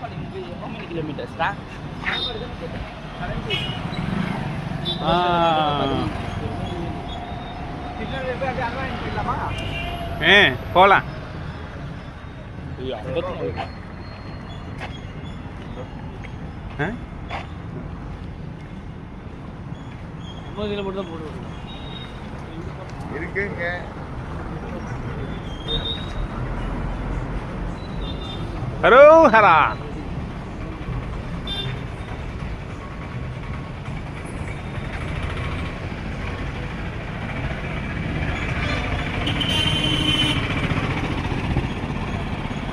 how many kilometers? போகலாம். இருக்குங்க. ஹரோஹரா.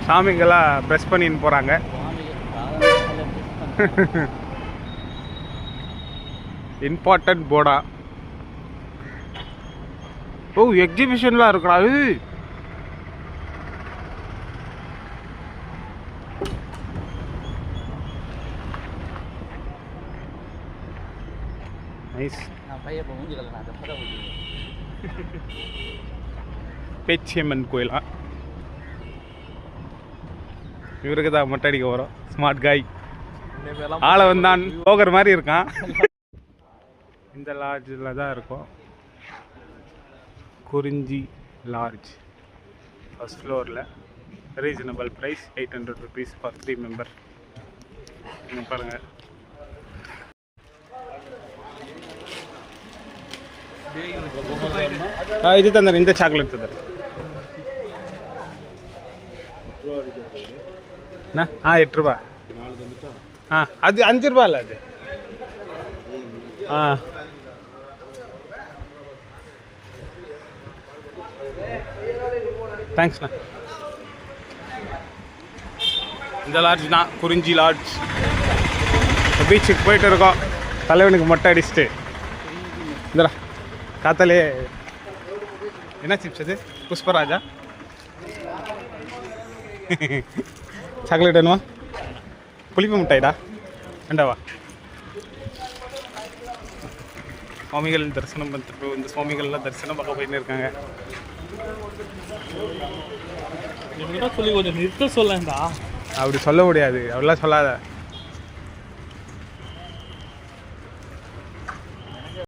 சாமிங்கெல்லாம் ப்ரெஸ் பண்ணின்னு போகிறாங்க. இம்பார்ட்டன்ட் போர்டா. ஓ எக்ஸிபிஷன்லாம் இருக்கா? அது நைஸ். பேச்சியம்மன் கோயிலா? இவருக்கு தான் மொட்டை அடிக்க வரும். ஸ்மார்ட் காய். ஆளை வந்தான் போகிற மாதிரி இருக்கான். இந்த லாட்ஜில் தான் இருக்கும். குறிஞ்சி லாட்ஜ் ஃபர்ஸ்ட் ஃப்ளோரில். Reasonable price 800 rupees for 3 member. நீங்கள் பாருங்கள். இது தந்துடுறேன். இந்த சாக்லேட் தந்துடுறேன். அண்ணா 8 ரூபா. அது 5 ரூபா இல்லை அது. தேங்க்ஸ்ண்ணா. இந்த லாட்ஜ் தான் குறிஞ்சி லாட்ஜ். பீச்சுக்கு போயிட்டு இருக்கோம். தலைவனுக்கு மொட்டை அடிச்சுட்டு இந்தடா காத்தாலே. என்ன சிப்ஸ் அது? புஷ்பராஜா. சாக்லேட் வேணுமா? புளிப்பு மிட்டாய்டா வேண்டாவா? சுவாமிகள் தரிசனம் பண்ணிட்டு இந்த சுவாமிகள்லாம் தரிசனம் பார்க்க போயின்னு இருக்காங்க. சொல்லி கொஞ்சம் நிறுத்த சொல்லண்டா. அப்படி சொல்ல முடியாது. அப்படிலாம் சொல்லாத.